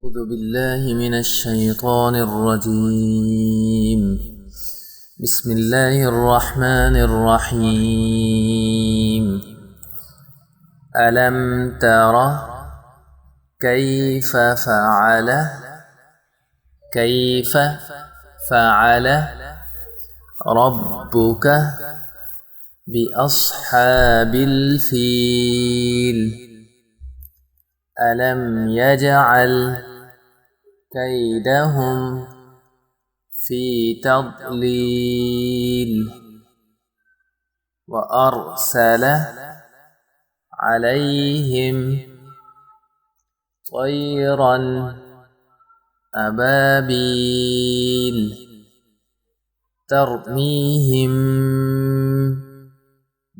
أعوذ بالله من الشيطان الرجيم. بسم الله الرحمن الرحيم. ألم تر كيف فعل ربك بأصحاب الفيل. ألم يجعل كيدهم في تضليل وأرسل عليهم طيرا أبابيل ترميهم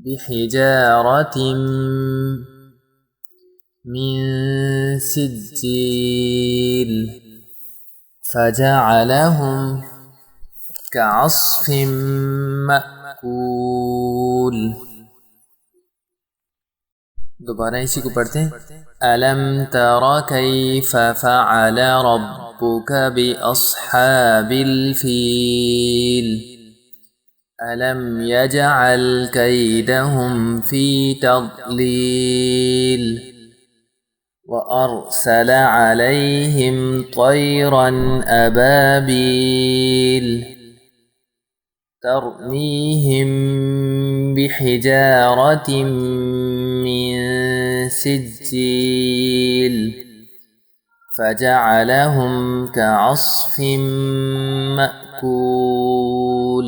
بحجارة من سجيل فجعلهم كعصف مأكول. दोबारा इसी को पढ़ते हैं। अलम तरा कैफ फ़अल रब्बुक बिअस्हाबिल फील अलम यजअल कैदहुम फी तضलील وأرسل عليهم طيرا أبابيل ترميهم بحجارة من سجيل فجعلهم كعصف مأكول.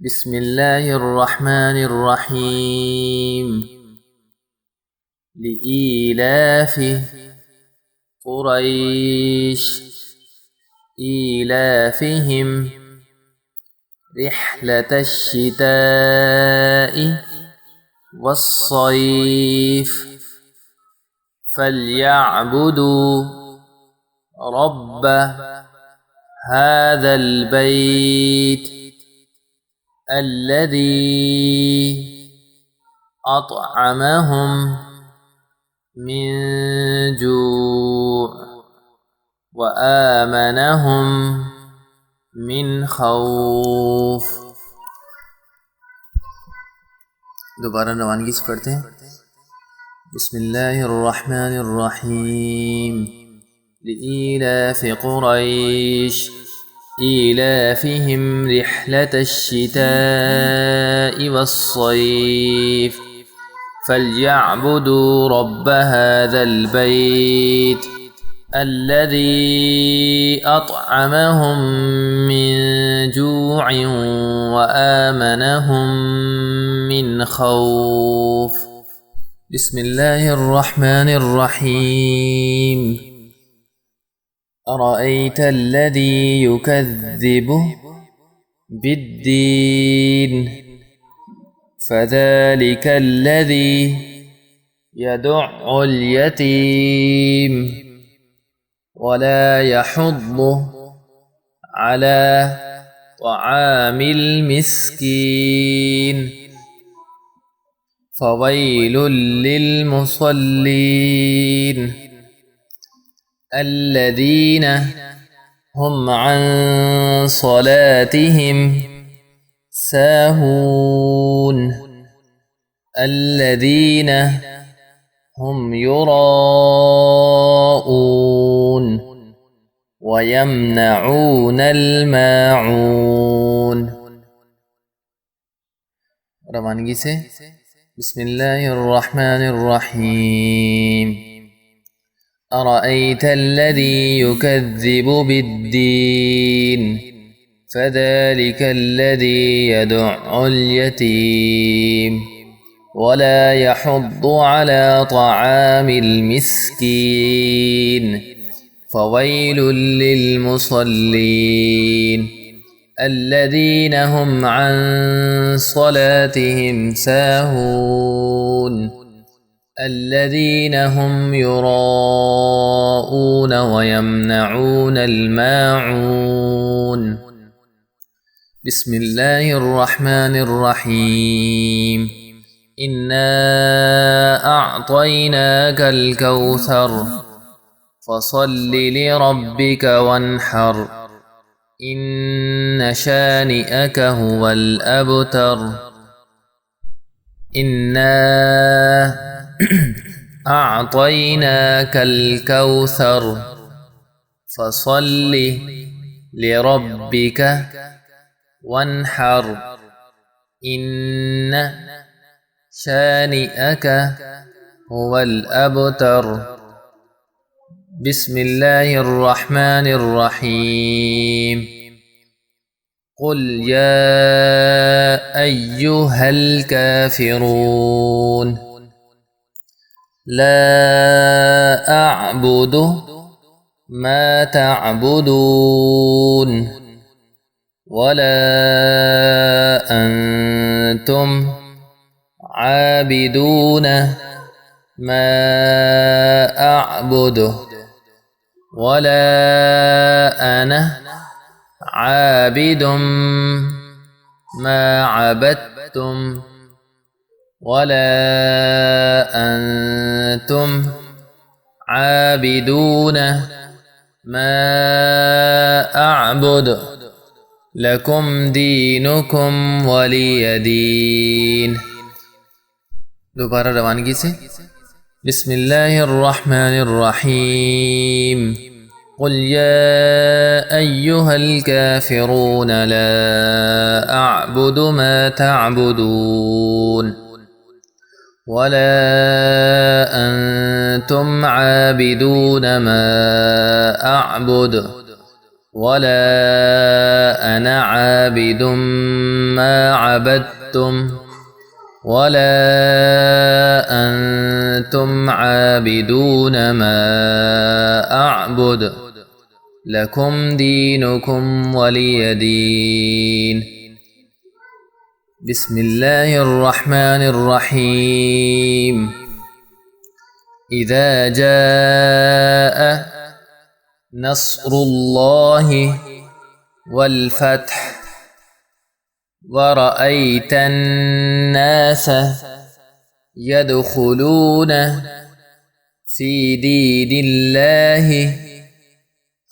بسم الله الرحمن الرحيم. لإيلاف قريش إيلافهم رحلة الشتاء والصيف فليعبدوا رب هذا البيت الذي أطعمهم من جوع وآمنهم من خوف. दोबारा रवानगी से पढ़ते हैं। बिस्मिल्लाहिर्रहमानिर्रहीम। لإيلاف قريش إيلافهم رحلة الشتاء والصيف فليعبدوا رب هذا البيت الذي أطعمهم من جوع وآمنهم من خوف. بسم الله الرحمن الرحيم. أرأيت الذي يكذب بالدين فذلك الذي يدع اليتيم ولا يحض على طعام المسكين فويل للمصلين الذين هم عن صلاتهم ساهون الذين هم يراءون ويمنعون الماعون. रवानगी से बिस्मिल्लाहिर्रहमानिर्रहीम. أرأيت الذي يكذب بالدين فذلك الذي يدع اليتيم ولا يحض على طعام المسكين فويل للمصلين الذين هم عن صلاتهم ساهون الذين هم يراءون ويمنعون الماعون. بسم الله الرحمن الرحيم. إنا أعطيناك الكوثر فصل لربك وانحر إن شانئك هو الأبتر إنا أعطيناك الكوثر فصل لربك وانحر إن شانئك هو الأبتر بسم الله الرحمن الرحيم قل يا أيها الكافرون لا أعبد ما تعبدون ولا أنتم عابدون ما أعبد ولا أنا عابد ما عبدتم ولا أنتم عابدون ما أعبد لكم دينكم ولي دين دوبارہ روانگی سے بسم الله الرحمن الرحيم قل يا أيها الكافرون لا أعبد ما تعبدون ولا أنتم عابدون ما أعبد ولا أنا عابد ما عبدتم ولا أنتم عابدون ما أعبد لكم دينكم ولي دين بسم الله الرحمن الرحيم إذا جاء نصر الله والفتح ورأيت الناس يدخلون في دين الله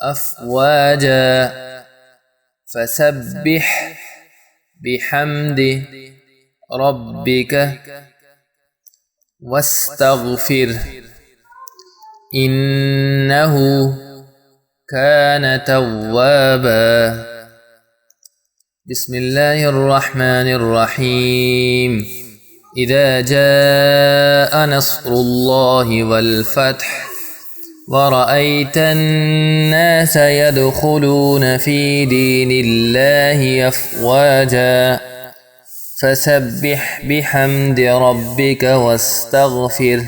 أفواجا فسبح بحمد ربك واستغفر إنه كان توابا بسم الله الرحمن الرحيم إذا جاء نصر الله والفتح ورأيت الناس يدخلون في دين الله أفواجا فسبح بحمد ربك واستغفر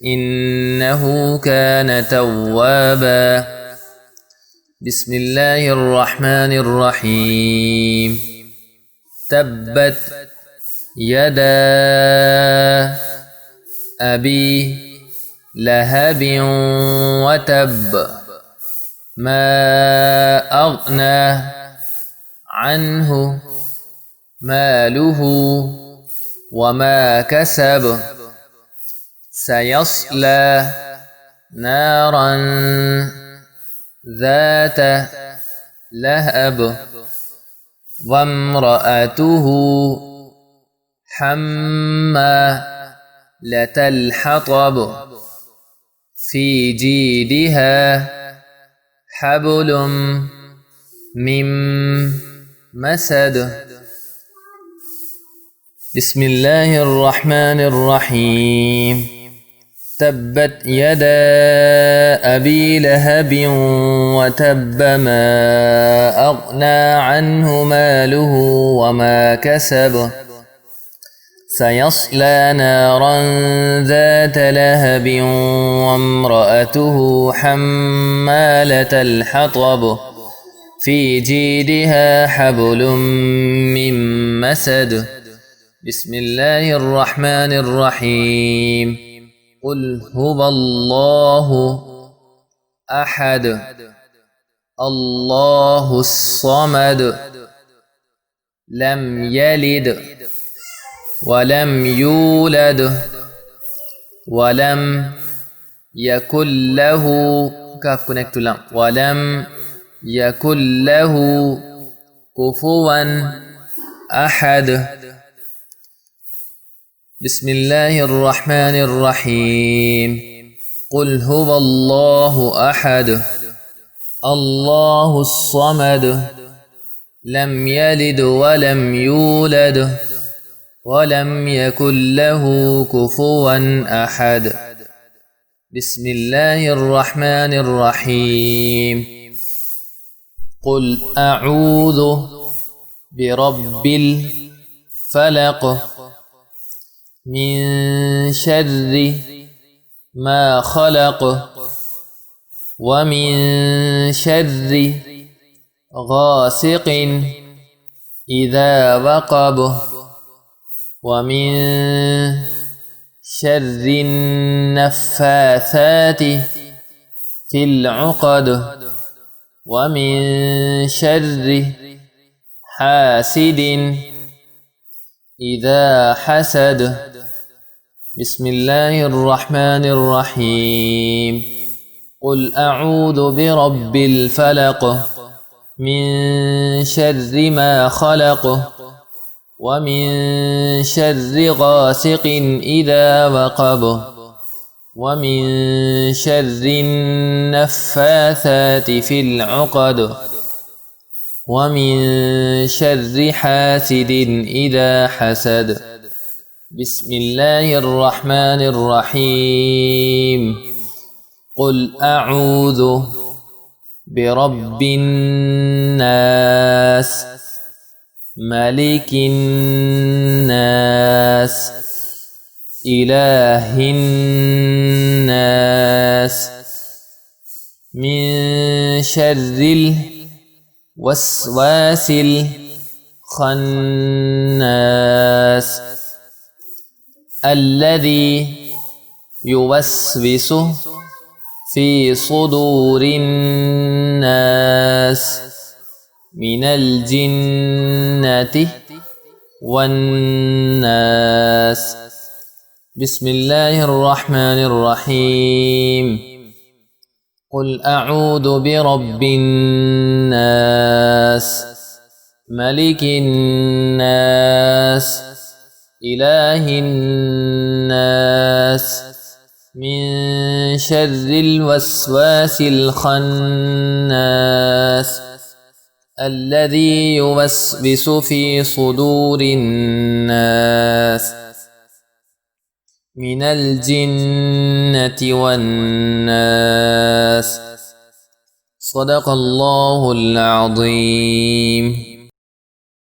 إنه كان توابا بسم الله الرحمن الرحيم تبت يدا أبي لهب وتب ما أغنى عنه ماله وما كسب سيصلى نارا ذات لهب وامرأته حمالة الحطب في جيدها حبل من مسد بسم الله الرحمن الرحيم تبت يدا أبي لهب وتب ما أغنى عنه ماله وما كسب سيصلى نارا ذات لهب وامرأته حمالة الحطب في جيدها حبل من مسد بسم الله الرحمن الرحيم قل هو الله أحد الله الصمد لم يلد ولم يولد ولم يكن له كاف كونكت لام ولم يكن له كفوا أحد. بسم الله الرحمن الرحيم. قل هو الله أحد الله الصمد لم يلد ولم يولد ولم يكن له كفوا أحد. بسم الله الرحمن الرحيم. قل أعوذ برب الفلق من شر ما خلق ومن شر غاسق إذا وقب ومن شر النفاثات في العقد ومن شر حاسد إذا حسد. بسم الله الرحمن الرحيم. قل أعوذ برب الفلق من شر ما خلق ومن شر غاسق إذا وقب ومن شر النفاثات في العقد ومن شر حاسد إذا حسد. بسم الله الرحمن الرحيم. قل أعوذ برب الناس ملك الناس إله الناس من شر الوسواس الخناس الذي يوسوس في صدور الناس من الجنة والناس. بسم الله الرحمن الرحيم. قل أعوذ برب الناس ملك الناس إله الناس من شر الوسواس الخناس الذي يوسوس في صدور الناس من الجنة والناس. صدق الله العظيم.